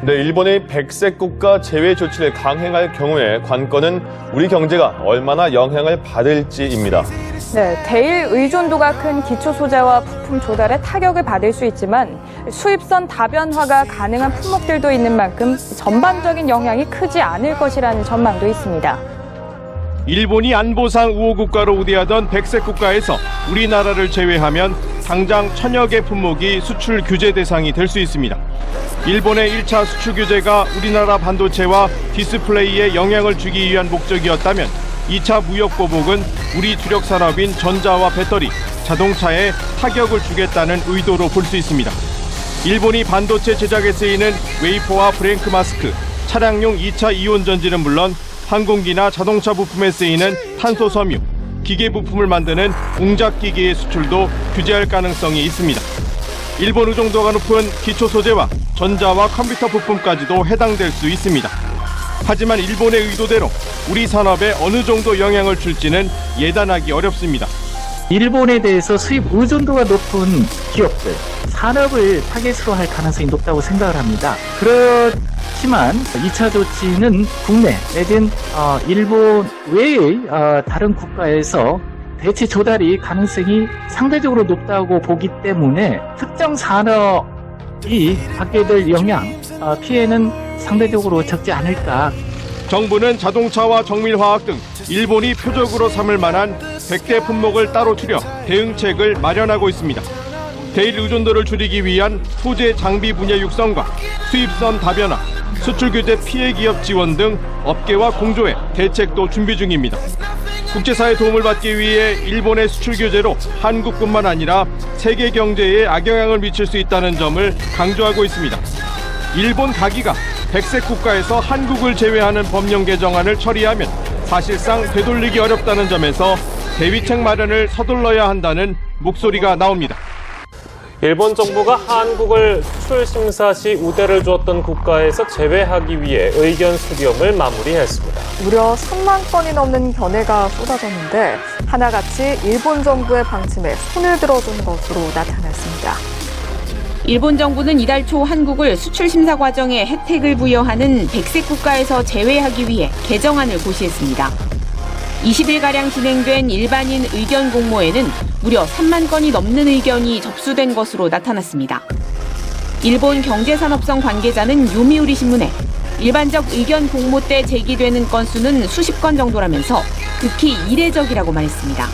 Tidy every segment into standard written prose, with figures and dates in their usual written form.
네, 일본의 백색 국가 제외 조치를 강행할 경우에 관건은 우리 경제가 얼마나 영향을 받을지입니다. 네, 대일 의존도가 큰 기초 소재와 부품 조달에 타격을 받을 수 있지만 수입선 다변화가 가능한 품목들도 있는 만큼 전반적인 영향이 크지 않을 것이라는 전망도 있습니다. 일본이 안보상 우호 국가로 우대하던 백색 국가에서 우리나라를 제외하면 당장 천여 개 품목이 수출 규제 대상이 될 수 있습니다. 일본의 1차 수출 규제가 우리나라 반도체와 디스플레이에 영향을 주기 위한 목적이었다면 2차 무역 보복은 우리 주력 산업인 전자와 배터리, 자동차에 타격을 주겠다는 의도로 볼 수 있습니다. 일본이 반도체 제작에 쓰이는 웨이퍼와 브랭크 마스크, 차량용 2차 이온 전지는 물론 항공기나 자동차 부품에 쓰이는 탄소 섬유, 기계 부품을 만드는 공작기계의 수출도 규제할 가능성이 있습니다. 일본 의존도가 높은 기초 소재와 전자와 컴퓨터 부품까지도 해당될 수 있습니다. 하지만 일본의 의도대로 우리 산업에 어느 정도 영향을 줄지는 예단하기 어렵습니다. 일본에 대해서 수입 의존도가 높은 기업들, 산업을 타겟으로 할 가능성이 높다고 생각을 합니다. 그렇지만 2차 조치는 국내 내지는 일본 외의 다른 국가에서 대체 조달이 가능성이 상대적으로 높다고 보기 때문에 특정 산업이 받게 될 영향, 피해는 상대적으로 적지 않을까. 정부는 자동차와 정밀화학 등 일본이 표적으로 삼을 만한 100대 품목을 따로 추려 대응책을 마련하고 있습니다. 대일 의존도를 줄이기 위한 소재 장비 분야 육성과 수입선 다변화, 수출 규제 피해 기업 지원 등 업계와 공조해 대책도 준비 중입니다. 국제사회 도움을 받기 위해 일본의 수출 규제로 한국뿐만 아니라 세계 경제에 악영향을 미칠 수 있다는 점을 강조하고 있습니다. 일본 가기가 백색 국가에서 한국을 제외하는 법령 개정안을 처리하면 사실상 되돌리기 어렵다는 점에서 대위책 마련을 서둘러야 한다는 목소리가 나옵니다. 일본 정부가 한국을 수출 심사 시 우대를 주었던 국가에서 제외하기 위해 의견 수렴을 마무리했습니다. 무려 3만 건이 넘는 견해가 쏟아졌는데 하나같이 일본 정부의 방침에 손을 들어준 것으로 나타났습니다. 일본 정부는 이달 초 한국을 수출 심사 과정에 혜택을 부여하는 백색 국가에서 제외하기 위해 개정안을 고시했습니다. 20일가량 진행된 일반인 의견 공모에는 무려 3만 건이 넘는 의견이 접수된 것으로 나타났습니다. 일본 경제산업성 관계자는 요미우리 신문에 일반적 의견 공모 때 제기되는 건수는 수십 건 정도라면서 극히 이례적이라고 말했습니다.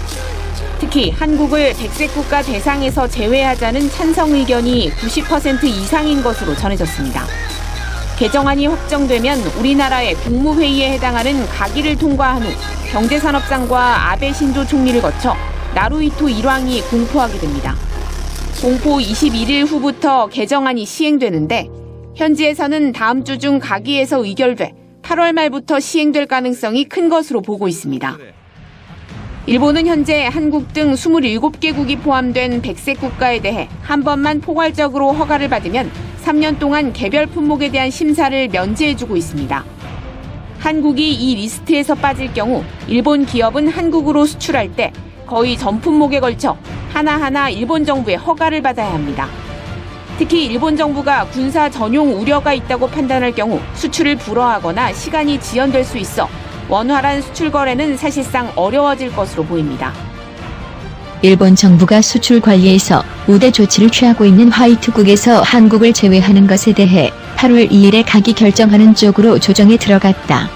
특히 한국을 백색 국가 대상에서 제외하자는 찬성 의견이 90% 이상인 것으로 전해졌습니다. 개정안이 확정되면 우리나라의 국무회의에 해당하는 가기를 통과한 후 경제산업상과 아베 신조 총리를 거쳐 나루히토 일왕이 공포하게 됩니다. 공포 21일 후부터 개정안이 시행되는데 현지에서는 다음 주 중 가기에서 의결돼 8월 말부터 시행될 가능성이 큰 것으로 보고 있습니다. 일본은 현재 한국 등 27개국이 포함된 백색 국가에 대해 한 번만 포괄적으로 허가를 받으면 3년 동안 개별 품목에 대한 심사를 면제해주고 있습니다. 한국이 이 리스트에서 빠질 경우 일본 기업은 한국으로 수출할 때 거의 전 품목에 걸쳐 하나하나 일본 정부의 허가를 받아야 합니다. 특히 일본 정부가 군사 전용 우려가 있다고 판단할 경우 수출을 불허하거나 시간이 지연될 수 있어 원활한 수출 거래는 사실상 어려워질 것으로 보입니다. 일본 정부가 수출 관리에서 우대 조치를 취하고 있는 화이트국에서 한국을 제외하는 것에 대해 8월 2일에 가기 결정하는 쪽으로 조정에 들어갔다.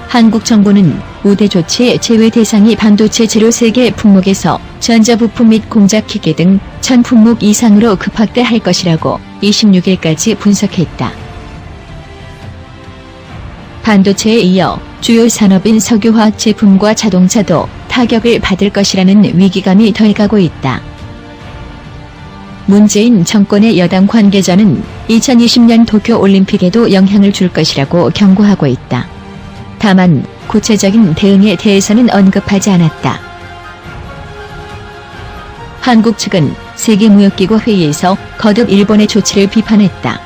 한국 정부는 우대 조치의 제외 대상이 반도체 재료 3개 품목에서 전자부품 및 공작기계 등 1000품목 이상으로 급확대할 것이라고 26일까지 분석했다. 반도체에 이어 주요 산업인 석유화학 제품과 자동차도 타격을 받을 것이라는 위기감이 더해가고 있다. 문재인 정권의 여당 관계자는 2020년 도쿄올림픽에도 영향을 줄 것이라고 경고하고 있다. 다만 구체적인 대응에 대해서는 언급하지 않았다. 한국 측은 세계무역기구 회의에서 거듭 일본의 조치를 비판했다.